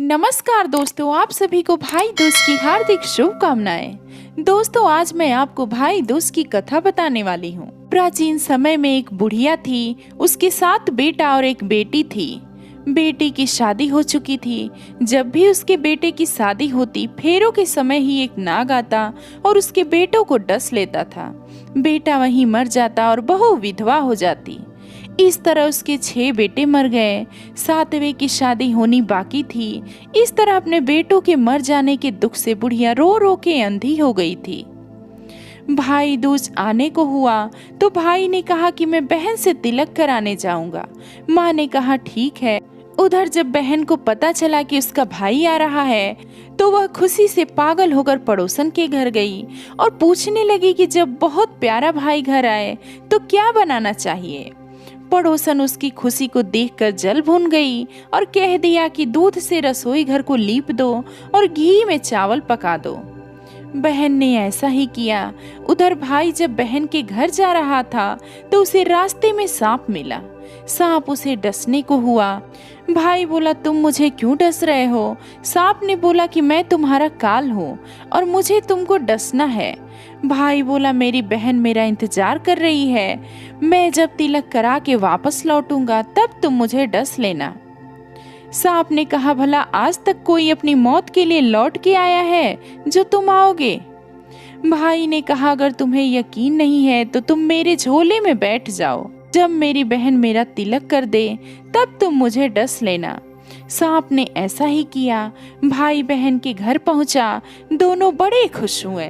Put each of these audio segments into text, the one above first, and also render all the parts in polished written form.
नमस्कार दोस्तों, आप सभी को भाई दूज की हार्दिक शुभकामनाएं। दोस्तों, आज मैं आपको भाई दूज की कथा बताने वाली हूँ। प्राचीन समय में एक बुढ़िया थी, उसके 7 बेटा और एक बेटी थी। बेटी की शादी हो चुकी थी। जब भी उसके बेटे की शादी होती, फेरों के समय ही एक नाग आता और उसके बेटों को डस लेता था। बेटा वहीं मर जाता और बहू विधवा हो जाती। इस तरह उसके 6 बेटे मर गए। 7वें की शादी होनी बाकी थी। इस तरह अपने बेटों के मर जाने के दुख से बुढ़िया रो रो के अंधी हो गई थी। भाई दूज आने को हुआ तो भाई ने कहा कि मैं बहन से तिलक कराने जाऊंगा। माँ ने कहा ठीक है। उधर जब बहन को पता चला कि उसका भाई आ रहा है तो वह खुशी से पागल होकर पड़ोसन के घर गई और पूछने लगी कि जब बहुत प्यारा भाई घर आए तो क्या बनाना चाहिए। पड़ोसन उसकी खुशी को देखकर जल भून गई और कह दिया कि दूध से रसोई घर को लीप दो और घी में चावल पका दो। बहन ने ऐसा ही किया। उधर भाई जब बहन के घर जा रहा था तो उसे रास्ते में सांप मिला। सांप उसे डसने को हुआ। भाई बोला, तुम मुझे क्यों डस रहे हो? सांप ने बोला कि मैं तुम्हारा काल हूँ और मुझे तुमको डसना है। भाई बोला, मेरी बहन मेरा इंतजार कर रही है। मैं जब तिलक करा के वापस लौटूंगा तब तुम मुझे डस लेना। सांप ने कहा, भला आज तक कोई अपनी मौत के लिए लौट के आया है जो तुम आओगे? भाई ने कहा, अगर तुम्हें यकीन नहीं है तो तुम मेरे झोले में बैठ जाओ। जब मेरी बहन मेरा तिलक कर दे तब तुम मुझे डस लेना। सांप ने ऐसा ही किया। भाई बहन के घर पहुंचा। दोनों बड़े खुश हुए।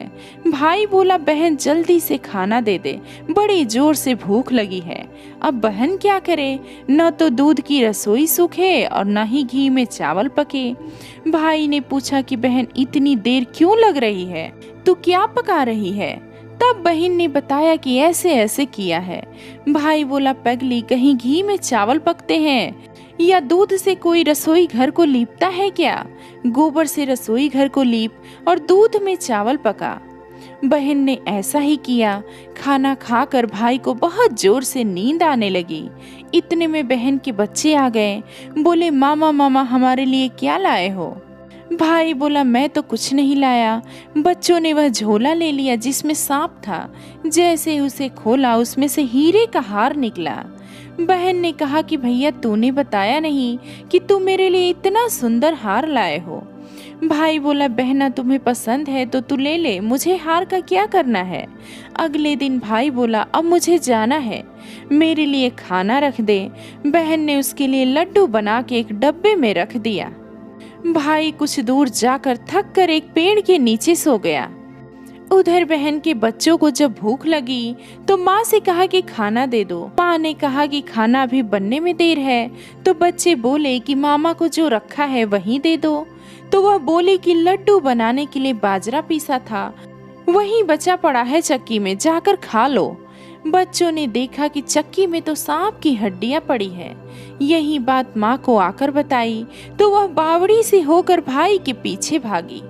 भाई बोला, बहन जल्दी से खाना दे दे, बड़ी जोर से भूख लगी है। अब बहन क्या करे? न तो दूध की रसोई सूखे और न ही घी में चावल पके। भाई ने पूछा कि बहन इतनी देर क्यों लग रही है? तू क्या पका रही है? तब बहन ने बताया कि ऐसे ऐसे किया है। भाई बोला, पगली, कहीं घी में चावल पकते हैं या दूध से कोई रसोई घर को लीपता है क्या? गोबर से रसोई घर को लीप और दूध में चावल पका। बहन ने ऐसा ही किया। खाना खाकर भाई को बहुत जोर से नींद आने लगी। इतने में बहन के बच्चे आ गए। बोले, मामा मामा हमारे लिए क्या लाए हो? भाई बोला, मैं तो कुछ नहीं लाया। बच्चों ने वह झोला ले लिया जिसमें सांप था। जैसे उसे खोला उसमें से हीरे का हार निकला। बहन ने कहा कि भैया तूने बताया नहीं कि तू मेरे लिए इतना सुंदर हार लाए हो। भाई बोला, बहना तुम्हें पसंद है तो तू ले ले, मुझे हार का क्या करना है। अगले दिन भाई बोला, अब मुझे जाना है, मेरे लिए खाना रख दे। बहन ने उसके लिए लड्डू बना के एक डब्बे में रख दिया। भाई कुछ दूर जाकर थक कर एक पेड़ के नीचे सो गया। उधर बहन के बच्चों को जब भूख लगी तो माँ से कहा कि खाना दे दो। माँ ने कहा कि खाना अभी बनने में देर है। तो बच्चे बोले कि मामा को जो रखा है वही दे दो। तो वह बोले कि लड्डू बनाने के लिए बाजरा पीसा था, वही बचा पड़ा है चक्की में, जाकर खा लो। बच्चों ने देखा कि चक्की में तो सांप की हड्डियां पड़ी है। यही बात माँ को आकर बताई तो वह बावड़ी से होकर भाई के पीछे भागी।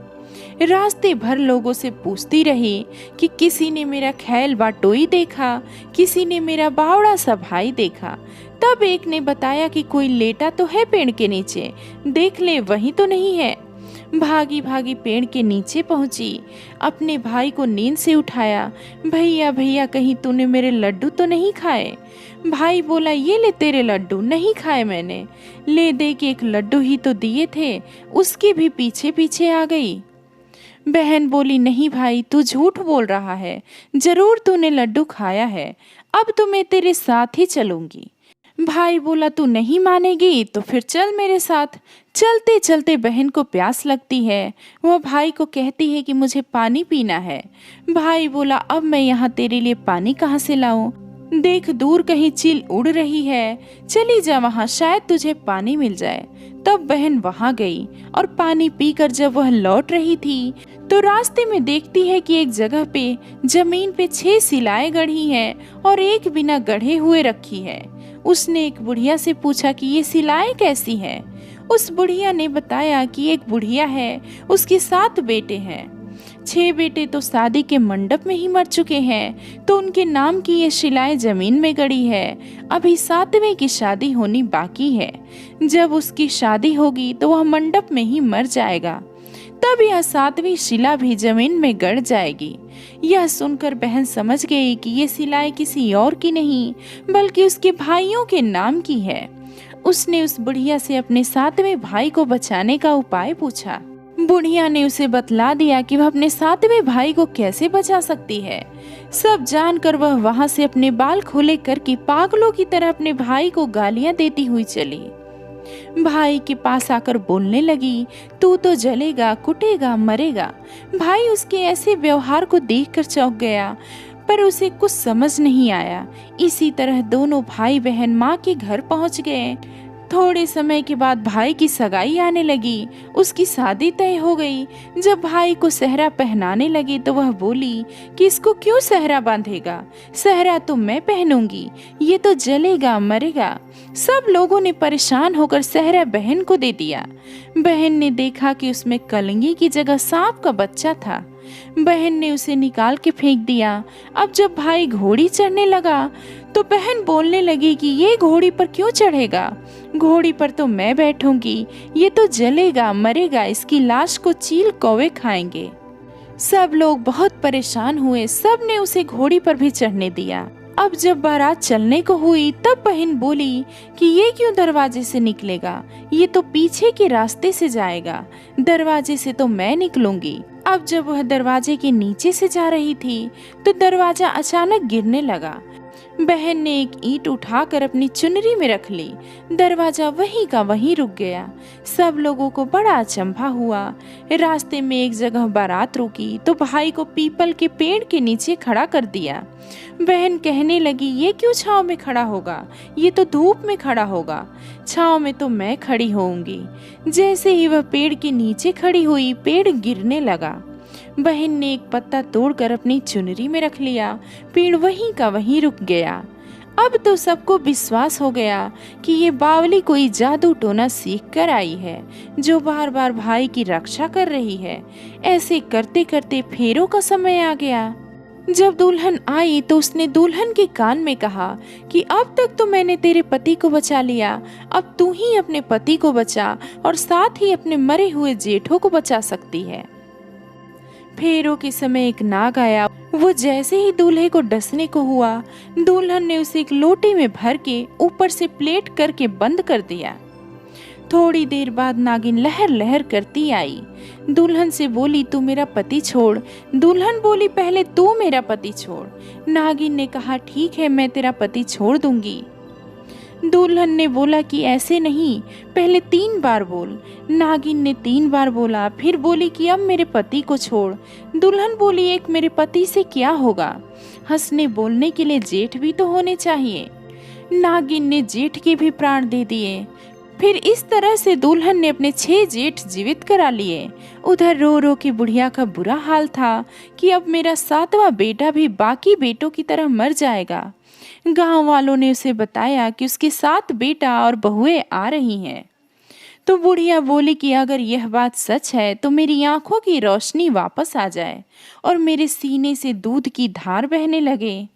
रास्ते भर लोगों से पूछती रही कि किसी ने मेरा खैल बाटोई देखा, किसी ने मेरा बावड़ा सा भाई देखा। तब एक ने बताया कि कोई लेटा तो है पेड़ के नीचे, देख ले वही तो नहीं है। भागी भागी पेड़ के नीचे पहुंची। अपने भाई को नींद से उठाया। भैया भैया, कहीं तूने मेरे लड्डू तो नहीं खाए? भाई बोला, ये ले तेरे लड्डू, नहीं खाए मैंने। ले दे के एक लड्डू ही तो दिए थे, उसके भी पीछे पीछे आ गई। बहन बोली, नहीं भाई, तू झूठ बोल रहा है, जरूर तूने लड्डू खाया है। अब तो मैं तेरे साथ ही चलूंगी। भाई बोला, तू नहीं मानेगी तो फिर चल मेरे साथ। चलते चलते बहन को प्यास लगती है। वह भाई को कहती है कि मुझे पानी पीना है। भाई बोला, अब मैं यहाँ तेरे लिए पानी कहाँ से लाऊं? देख दूर कहीं चील उड़ रही है, चली जा वहाँ, शायद तुझे पानी मिल जाए। तब बहन वहाँ गई और पानी पीकर जब वह लौट रही थी तो रास्ते में देखती है कि एक जगह पे जमीन पे 6 शिलाएं गढ़ी हैं और एक बिना गढ़े हुए रखी है। उसने एक बुढ़िया से पूछा कि ये शिलाएं कैसी हैं? उस बुढ़िया ने बताया कि एक बुढ़िया है, उसके 7 बेटे हैं। 6 बेटे तो शादी के मंडप में ही मर चुके हैं, तो उनके नाम की ये शिलाएं जमीन में गड़ी है। अभी 7वें की शादी होनी बाकी है। जब उसकी शादी होगी तो वह मंडप में ही मर जाएगा, तब यह 7वीं शिला भी जमीन में गड़ जाएगी। यह सुनकर बहन समझ गई कि ये शिलाएं किसी और की नहीं बल्कि उसके भाइयों के नाम की है। उसने उस बुढ़िया से अपने 7वें भाई को बचाने का उपाय पूछा। बुढ़िया ने उसे बतला दिया कि वह अपने 7वें भाई को कैसे बचा सकती है। सब जानकर वह वहां से अपने बाल खोले करके पागलों की तरह अपने भाई को गालियां देती हुई चली। भाई के पास आकर बोलने लगी, तू तो जलेगा, कुटेगा, मरेगा। भाई उसके ऐसे व्यवहार को देखकर चौंक गया, पर उसे कुछ समझ नहीं आया। इसी तरह दोनों भाई बहन माँ के घर पहुँच गए। थोड़े समय के बाद भाई की सगाई आने लगी। उसकी शादी तय हो गई। जब भाई को सेहरा पहनाने लगे तो वह बोली कि इसको क्यों सेहरा बांधेगा, सेहरा तो मैं पहनूंगी, ये तो जलेगा, मरेगा। सब लोगों ने परेशान होकर सेहरा बहन को दे दिया। बहन ने देखा कि उसमें कलंगी की जगह सांप का बच्चा था। बहन ने उसे निकाल के फेंक दिया। अब जब भाई घोड़ी चढ़ने लगा तो बहन बोलने लगी कि ये घोड़ी पर क्यों चढ़ेगा, घोड़ी पर तो मैं बैठूंगी, ये तो जलेगा, मरेगा, इसकी लाश को चील कौवे खाएंगे। सब लोग बहुत परेशान हुए। सब ने उसे घोड़ी पर भी चढ़ने दिया। अब जब बारात चलने को हुई तब बहन बोली कि ये क्यों दरवाजे से निकलेगा, ये तो पीछे के रास्ते से जाएगा, दरवाजे से तो मैं निकलूंगी। अब जब वह दरवाजे के नीचे से जा रही थी तो दरवाजा अचानक गिरने लगा। बहन ने एक ईंट उठाकर अपनी चुनरी में रख ली। दरवाजा वहीं का वहीं रुक गया। सब लोगों को बड़ा अचंभा हुआ। रास्ते में एक जगह बारात रुकी तो भाई को पीपल के पेड़ के नीचे खड़ा कर दिया। बहन कहने लगी, ये क्यों छांव में खड़ा होगा, ये तो धूप में खड़ा होगा, छांव में तो मैं खड़ी होऊंगी। जैसे ही वह पेड़ के नीचे खड़ी हुई, पेड़ गिरने लगा। बहन ने एक पत्ता तोड़कर अपनी चुनरी में रख लिया। पेड़ वहीं का वहीं रुक गया। अब तो सबको विश्वास हो गया कि ये बावली कोई जादू टोना सीख कर आई है, जो बार बार भाई की रक्षा कर रही है। ऐसे करते करते फेरों का समय आ गया। जब दुल्हन आई तो उसने दुल्हन के कान में कहा कि अब तक तो मैंने तेरे पति को बचा लिया, अब तू ही अपने पति को बचा और साथ ही अपने मरे हुए जेठों को बचा सकती है। फेरों के समय एक नाग आया। वो जैसे ही दूल्हे को डसने को हुआ, दुल्हन ने उसे एक लोटे में भर के ऊपर से प्लेट करके बंद कर दिया। थोड़ी देर बाद नागिन लहर लहर करती आई। दुल्हन से बोली, तू मेरा पति छोड़। दुल्हन बोली, पहले तू मेरा पति छोड़। नागिन ने कहा, ठीक है, मैं तेरा पति छोड़ दूंगी। दुल्हन ने बोला कि ऐसे नहीं, पहले 3 बार बोल। नागिन ने 3 बार बोला, फिर बोली कि अब मेरे पति को छोड़। दुल्हन बोली, एक मेरे पति से क्या होगा, हंसने बोलने के लिए जेठ भी तो होने चाहिए। नागिन ने जेठ के भी प्राण दे दिए। फिर इस तरह से दुल्हन ने अपने 6 जेठ जीवित करा लिए। उधर रो रो के बुढ़िया का बुरा हाल था कि अब मेरा 7वां बेटा भी बाकी बेटों की तरह मर जाएगा। गांव वालों ने उसे बताया कि उसके 7 बेटा और बहुएं आ रही हैं। तो बुढ़िया बोली कि अगर यह बात सच है तो मेरी आंखों की रोशनी वापस आ जाए और मेरे सीने से दूध की धार बहने लगे।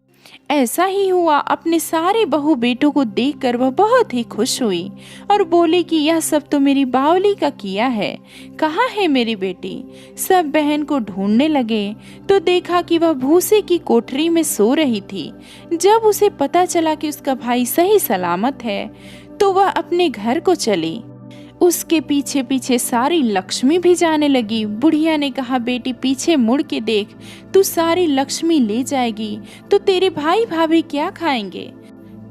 ऐसा ही हुआ। अपने सारे बहू बेटों को देखकर वह बहुत ही खुश हुई और बोली कि यह सब तो मेरी बावली का किया है, कहाँ है मेरी बेटी। सब बहन को ढूंढने लगे तो देखा कि वह भूसे की कोठरी में सो रही थी। जब उसे पता चला कि उसका भाई सही सलामत है तो वह अपने घर को चली। उसके पीछे पीछे सारी लक्ष्मी भी जाने लगी। बुढ़िया ने कहा, बेटी पीछे मुड़ के देख, तू सारी लक्ष्मी ले जाएगी तो तेरे भाई भाभी क्या खाएंगे।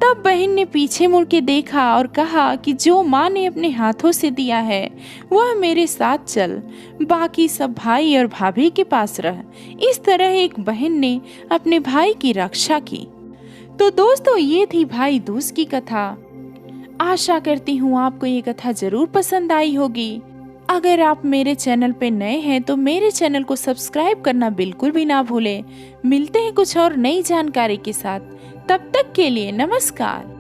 तब बहन ने पीछे मुड़ के देखा और कहा कि जो माँ ने अपने हाथों से दिया है वह मेरे साथ चल, बाकी सब भाई और भाभी के पास रह। इस तरह एक बहन ने अपने भाई की रक्षा की। तो दोस्तों, ये थी भाई दूज की कथा। आशा करती हूँ आपको ये कथा जरूर पसंद आई होगी। अगर आप मेरे चैनल पे नए हैं तो मेरे चैनल को सब्सक्राइब करना बिल्कुल भी ना भूलें। मिलते हैं कुछ और नई जानकारी के साथ। तब तक के लिए नमस्कार।